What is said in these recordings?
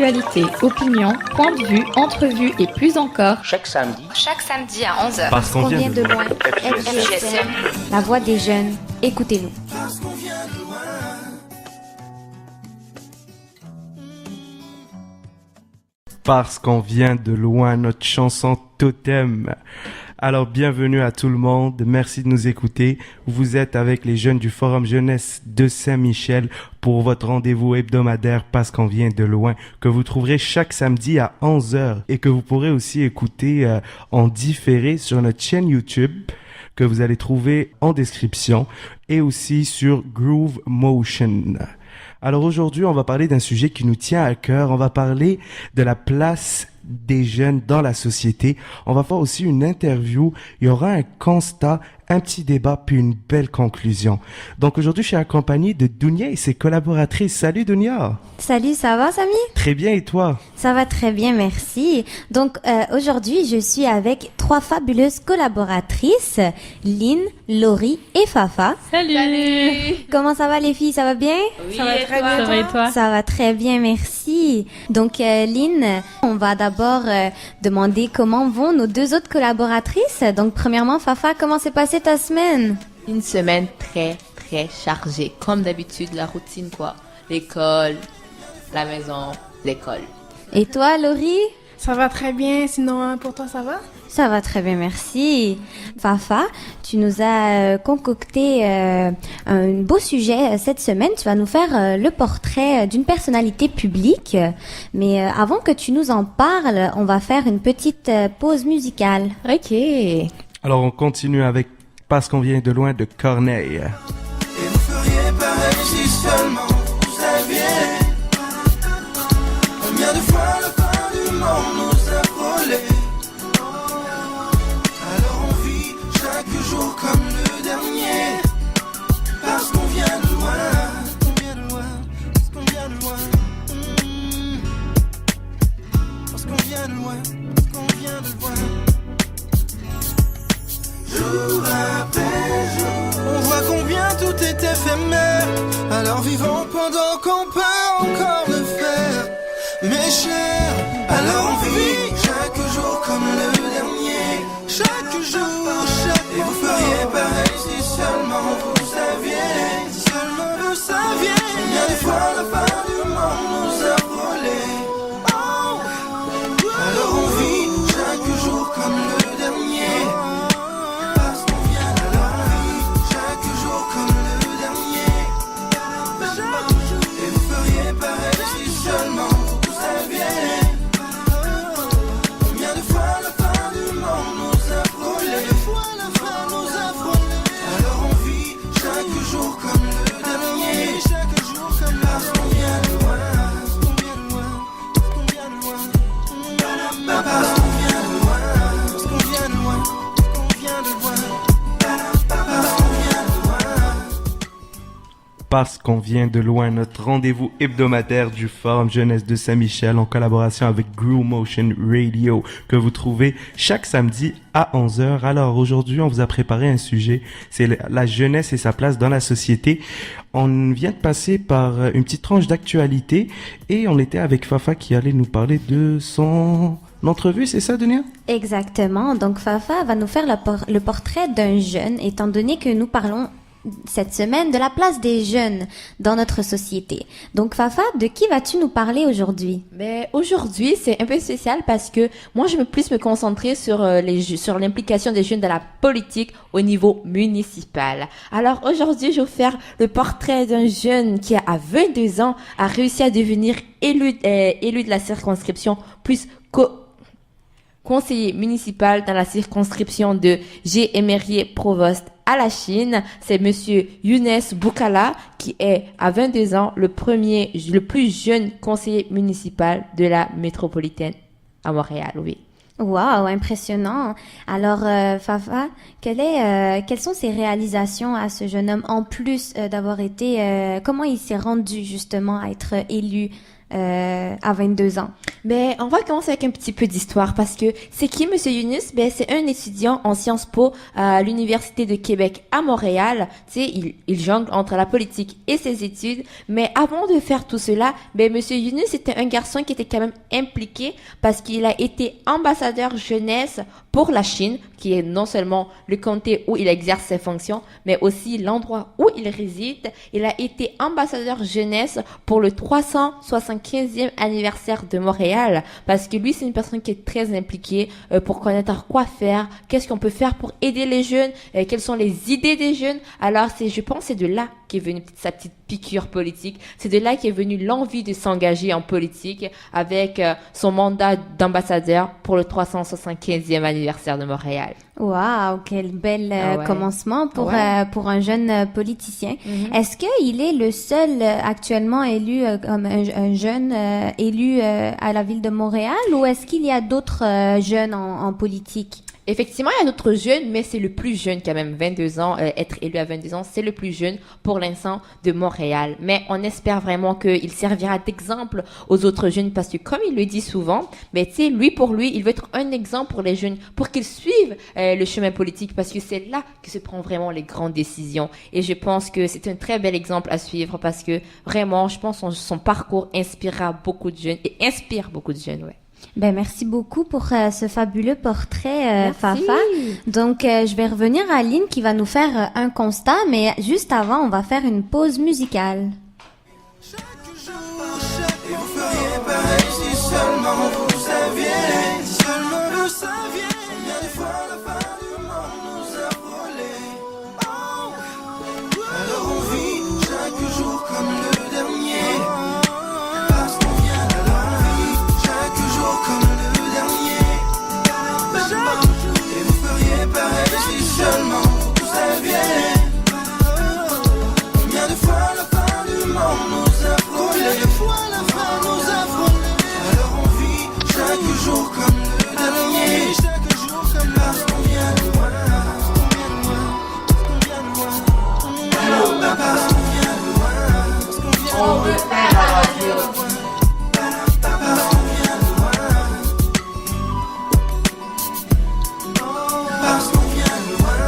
Actualité, opinion, point de vue, entrevue et plus encore. Chaque samedi à 11h. Parce qu'on vient de loin. FGSM. La voix des jeunes. Écoutez-nous. Parce qu'on vient de loin, notre chanson totem. Alors, bienvenue à tout le monde. Merci de nous écouter. Vous êtes avec les jeunes du Forum Jeunesse de Saint-Michel pour votre rendez-vous hebdomadaire Parce qu'on vient de loin, que vous trouverez chaque samedi à 11h et que vous pourrez aussi écouter en différé sur notre chaîne YouTube que vous allez trouver en description et aussi sur Groove Motion. Alors aujourd'hui, on va parler d'un sujet qui nous tient à cœur. On va parler de la place des jeunes dans la société. On va faire aussi une interview. Il y aura un constat, un petit débat, puis une belle conclusion. Donc aujourd'hui, je suis accompagné de Dounia et ses collaboratrices. Salut Dounia! Salut, ça va Samy? Très bien, et toi? Ça va très bien, merci. Donc aujourd'hui, je suis avec 3 fabuleuses collaboratrices, Lynn, Laurie et Fafa. Salut. Comment ça va les filles? Ça va bien? Oui, ça va très bien. Ça va et toi? Ça va très bien, merci. Donc Lynn, on va d'abord demander comment vont nos 2 autres collaboratrices. Donc premièrement, Fafa, comment s'est passée ta semaine? Une semaine très chargée. Comme d'habitude, la routine quoi. L'école, la maison, l'école. Et toi, Laurie? Ça va très bien, sinon pour toi ça va? Ça va très bien, merci. Fafa, tu nous as concocté un beau sujet cette semaine. Tu vas nous faire le portrait d'une personnalité publique. Mais avant que tu nous en parles, on va faire une petite pause musicale. Ok. Alors on continue avec Parce qu'on vient de loin de Corneille. Et vous feriez pareil si seulement vous saviez combien de fois le pain du monde nous a frôlés. Alors on vit chaque jour comme le dernier. Parce qu'on vient de loin, parce qu'on vient de loin, parce qu'on vient de loin, parce qu'on vient de loin. Jour après jour, on voit combien tout est éphémère. Alors vivons pendant qu'on peut encore le faire. Mes chers, alors on vit chaque jour comme le dernier. Chaque jour, et vous feriez pareil si seulement vous saviez. Si seulement vous saviez combien de fois la fin du monde nous a volés. Alors on vit chaque jour comme le dernier. Parce qu'on vient de loin, notre rendez-vous hebdomadaire du Forum Jeunesse de Saint-Michel en collaboration avec Groove Motion Radio que vous trouvez chaque samedi à 11h. Alors aujourd'hui, on vous a préparé un sujet, c'est la jeunesse et sa place dans la société. On vient de passer par une petite tranche d'actualité et on était avec Fafa qui allait nous parler de son entrevue, c'est ça, Dunia? Exactement. Donc Fafa va nous faire le portrait d'un jeune, étant donné que nous parlons cette semaine de la place des jeunes dans notre société. Donc Fafa, de qui vas-tu nous parler aujourd'hui? Mais aujourd'hui, c'est un peu spécial parce que moi, je veux plus me concentrer sur l'implication des jeunes dans la politique au niveau municipal. Alors aujourd'hui, je vais vous faire le portrait d'un jeune qui, à 22 ans, a réussi à devenir élu de la circonscription, plus conseiller municipal dans la circonscription de G. Emery Provost à la Chine. C'est monsieur Younes Boukala qui est à 22 ans le plus jeune conseiller municipal de la métropolitaine à Montréal, oui. Wow, impressionnant. Alors, Fafa, quelles sont ses réalisations à ce jeune homme en plus d'avoir été, comment il s'est rendu justement à être élu à 22 ans? Ben, on va commencer avec un petit peu d'histoire parce que c'est qui Monsieur Yunus? Ben, c'est un étudiant en Sciences Po à l'Université de Québec à Montréal. Tu sais, il jongle entre la politique et ses études. Mais avant de faire tout cela, ben, Monsieur Yunus était un garçon qui était quand même impliqué parce qu'il a été ambassadeur jeunesse pour la Chine, qui est non seulement le comté où il exerce ses fonctions, mais aussi l'endroit où il réside. Il a été ambassadeur jeunesse pour le 375e anniversaire de Montréal, parce que lui, c'est une personne qui est très impliquée pour connaître quoi faire, qu'est-ce qu'on peut faire pour aider les jeunes, quelles sont les idées des jeunes. Alors, je pense, c'est de là qu'est venue sa petite piqûre politique. C'est de là qu'est venue l'envie de s'engager en politique avec son mandat d'ambassadeur pour le 375e anniversaire de Montréal. Waouh, quel bel commencement pour un jeune politicien. Mm-hmm. Est-ce qu'il est le seul actuellement élu comme un jeune élu à la ville de Montréal, ou est-ce qu'il y a d'autres jeunes en politique? Effectivement, il y a d'autres jeunes, mais c'est le plus jeune quand même, 22 ans, être élu à 22 ans, c'est le plus jeune pour l'instant de Montréal. Mais on espère vraiment qu'il servira d'exemple aux autres jeunes parce que comme il le dit souvent, mais tu sais, lui, il veut être un exemple pour les jeunes, pour qu'ils suivent le chemin politique parce que c'est là que se prennent vraiment les grandes décisions. Et je pense que c'est un très bel exemple à suivre parce que vraiment, je pense que son parcours inspirera beaucoup de jeunes et inspire beaucoup de jeunes, ouais. Ben, merci beaucoup pour ce fabuleux portrait, Fafa. Donc, je vais revenir à Aline qui va nous faire un constat, mais juste avant, on va faire une pause musicale. Chaque jour, et vous feriez pareil si seulement vous saviez, si seulement vous saviez. Combien de fois la fin du monde nous a frôlés. Oh, alors on vit chaque jour comme le dernier. Parce qu'on vient alors on vit chaque jour comme le dernier. Et vous feriez pareil si seulement vous saviez. Combien de fois la fin du monde nous a frôlés. Combien de fois la fin nous a frôlés. Alors on vit chaque jour comme le dernier. Chaque jour comme parce qu'on vient de loin. Parce qu'on vient de loin. Parce qu'on vient de loin. Parce qu'on vient de loin. Parce qu'on vient de loin. On veut faire la radio. Parce qu'on vient de loin. Parce qu'on vient de loin.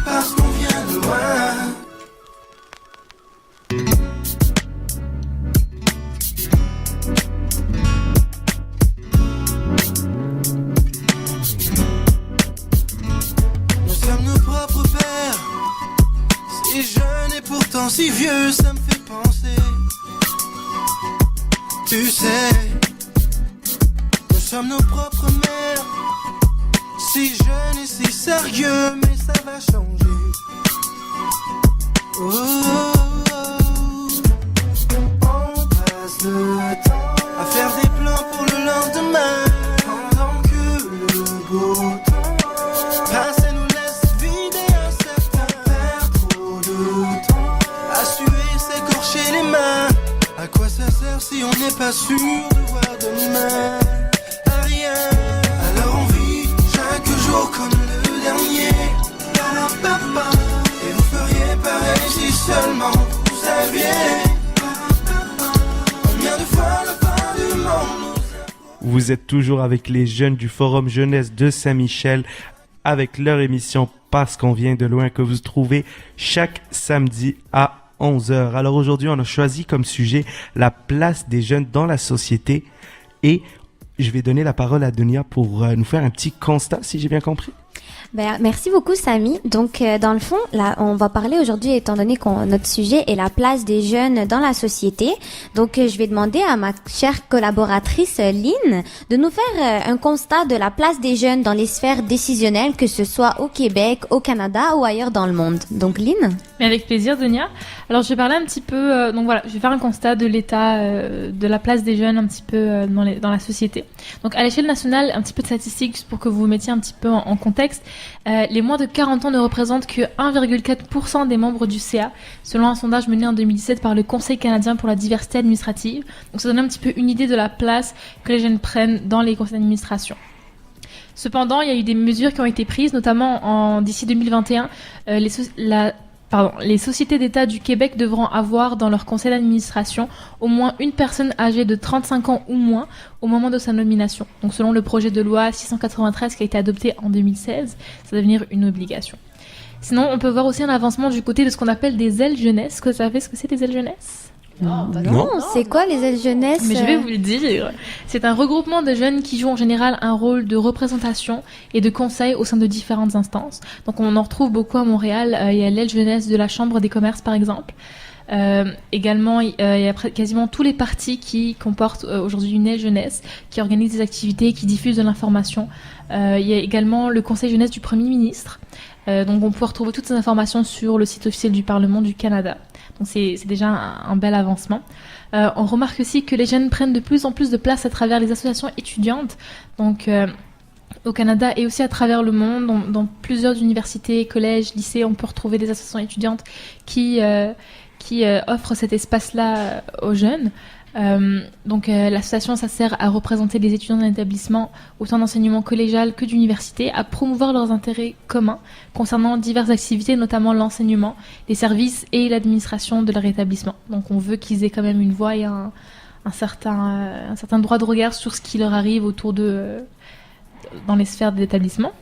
Parce qu'on vient de loin. Nous sommes nos propres pères, si jeunes et pourtant si vieux, ça me fait penser. Tu sais, nous sommes nos propres mères, si jeunes et si sérieux, mais ça va changer. Oh, oh, oh. On passe le temps à faire des plans pour le lendemain, pendant que le beau temps passe et nous laisse vider un certain perd trop de temps à suer, s'écorcher les mains. À quoi ça sert si on n'est pas sûr de voir demain? À rien. Alors on vit chaque jour comme le dernier. Et vous feriez pareil si seulement vous saviez. Combien de fois la fin du monde. Vous êtes toujours avec les jeunes du Forum Jeunesse de Saint-Michel avec leur émission Parce qu'on vient de loin que vous trouvez chaque samedi à 11h. Alors aujourd'hui, on a choisi comme sujet la place des jeunes dans la société et je vais donner la parole à Dunia pour nous faire un petit constat, si j'ai bien compris. Ben, merci beaucoup, Samy. Donc, dans le fond, là, on va parler aujourd'hui, étant donné que notre sujet est la place des jeunes dans la société. Donc, je vais demander à ma chère collaboratrice, Lynn, de nous faire un constat de la place des jeunes dans les sphères décisionnelles, que ce soit au Québec, au Canada ou ailleurs dans le monde. Donc, Lynn? Mais avec plaisir, Dunia. Alors, je vais parler un petit peu, donc voilà, je vais faire un constat de l'état, de la place des jeunes un petit peu dans la société. Donc, à l'échelle nationale, un petit peu de statistiques pour que vous vous mettiez un petit peu en contexte. Les moins de 40 ans ne représentent que 1,4% des membres du CA, selon un sondage mené en 2017 par le Conseil canadien pour la diversité administrative. Donc ça donne un petit peu une idée de la place que les jeunes prennent dans les conseils d'administration. Cependant, il y a eu des mesures qui ont été prises, notamment d'ici 2021, les sociétés d'État du Québec devront avoir dans leur conseil d'administration au moins une personne âgée de 35 ans ou moins au moment de sa nomination. Donc selon le projet de loi 693 qui a été adopté en 2016, ça va devenir une obligation. Sinon, on peut voir aussi un avancement du côté de ce qu'on appelle des ailes jeunesse. Est-ce que vous savez ce que c'est des ailes jeunesse ? Non, c'est quoi les ailes jeunesse? Mais je vais vous le dire. C'est un regroupement de jeunes qui jouent en général un rôle de représentation et de conseil au sein de différentes instances. Donc on en retrouve beaucoup à Montréal. Il y a l'aile jeunesse de la Chambre des commerces par exemple. Également, il y a quasiment tous les partis qui comportent aujourd'hui une aile jeunesse, qui organisent des activités, qui diffusent de l'information. Il y a également le conseil jeunesse du Premier ministre. Donc on peut retrouver toutes ces informations sur le site officiel du Parlement du Canada. Donc c'est déjà un bel avancement. On remarque aussi que les jeunes prennent de plus en plus de place à travers les associations étudiantes. Donc au Canada et aussi à travers le monde, dans plusieurs universités, collèges, lycées, on peut retrouver des associations étudiantes qui offrent cet espace-là aux jeunes. L'association, ça sert à représenter les étudiants d'un établissement, autant d'enseignement collégial que d'université, à promouvoir leurs intérêts communs concernant diverses activités, notamment l'enseignement, les services et l'administration de leur établissement. Donc on veut qu'ils aient quand même une voix et un certain droit de regard sur ce qui leur arrive autour dans les sphères de l'établissement.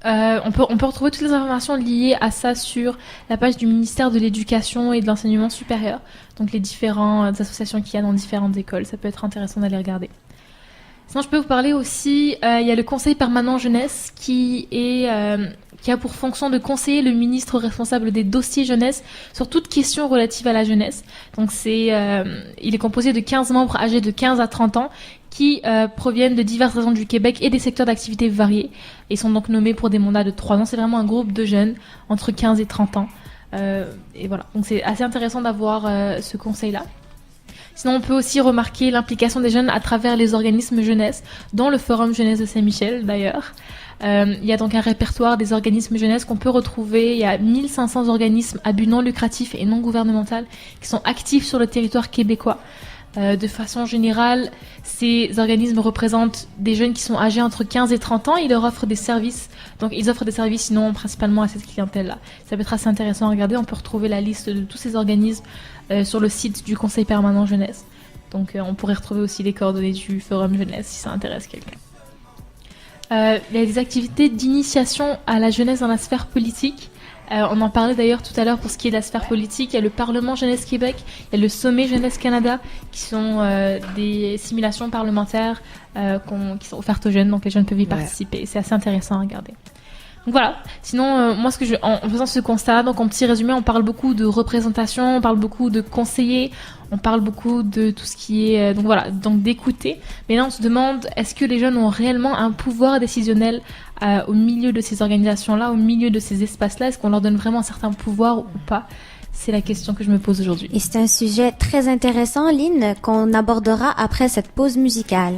On peut retrouver toutes les informations liées à ça sur la page du ministère de l'Éducation et de l'Enseignement supérieur. Donc les différentes associations qu'il y a dans différentes écoles, ça peut être intéressant d'aller regarder. Sinon, je peux vous parler aussi, il y a le Conseil permanent jeunesse qui a pour fonction de conseiller le ministre responsable des dossiers jeunesse sur toute question relative à la jeunesse. Donc il est composé de 15 membres âgés de 15 à 30 ans qui proviennent de diverses régions du Québec et des secteurs d'activité variés. Ils sont donc nommés pour des mandats de 3 ans. C'est vraiment un groupe de jeunes entre 15 et 30 ans. Et voilà, donc c'est assez intéressant d'avoir ce conseil-là. Sinon, on peut aussi remarquer l'implication des jeunes à travers les organismes jeunesse, dont le Forum Jeunesse de Saint-Michel d'ailleurs. Il y a donc un répertoire des organismes jeunesse qu'on peut retrouver. Il y a 1500 organismes à but non lucratif et non gouvernemental qui sont actifs sur le territoire québécois. De façon générale, ces organismes représentent des jeunes qui sont âgés entre 15 et 30 ans. Ils leur offrent des services. Donc, ils offrent des services, sinon, principalement à cette clientèle-là. Ça peut être assez intéressant à regarder. On peut retrouver la liste de tous ces organismes sur le site du Conseil permanent jeunesse. Donc, on pourrait retrouver aussi les coordonnées du Forum jeunesse si ça intéresse quelqu'un. Il y a des activités d'initiation à la jeunesse dans la sphère politique. On en parlait d'ailleurs tout à l'heure pour ce qui est de la sphère politique. Il y a le Parlement Jeunesse Québec, il y a le Sommet Jeunesse Canada, qui sont des simulations parlementaires qui sont offertes aux jeunes, donc les jeunes peuvent y participer. C'est assez intéressant à regarder. Donc voilà. Sinon, moi, en faisant ce constat, donc en petit résumé, on parle beaucoup de représentation, on parle beaucoup de conseillers, on parle beaucoup de tout ce qui est, donc d'écouter. Mais là, on se demande, est-ce que les jeunes ont réellement un pouvoir décisionnel au milieu de ces organisations-là, au milieu de ces espaces-là? Est-ce qu'on leur donne vraiment un certain pouvoir ou pas? C'est la question que je me pose aujourd'hui. Et c'est un sujet très intéressant, Lynn, qu'on abordera après cette pause musicale.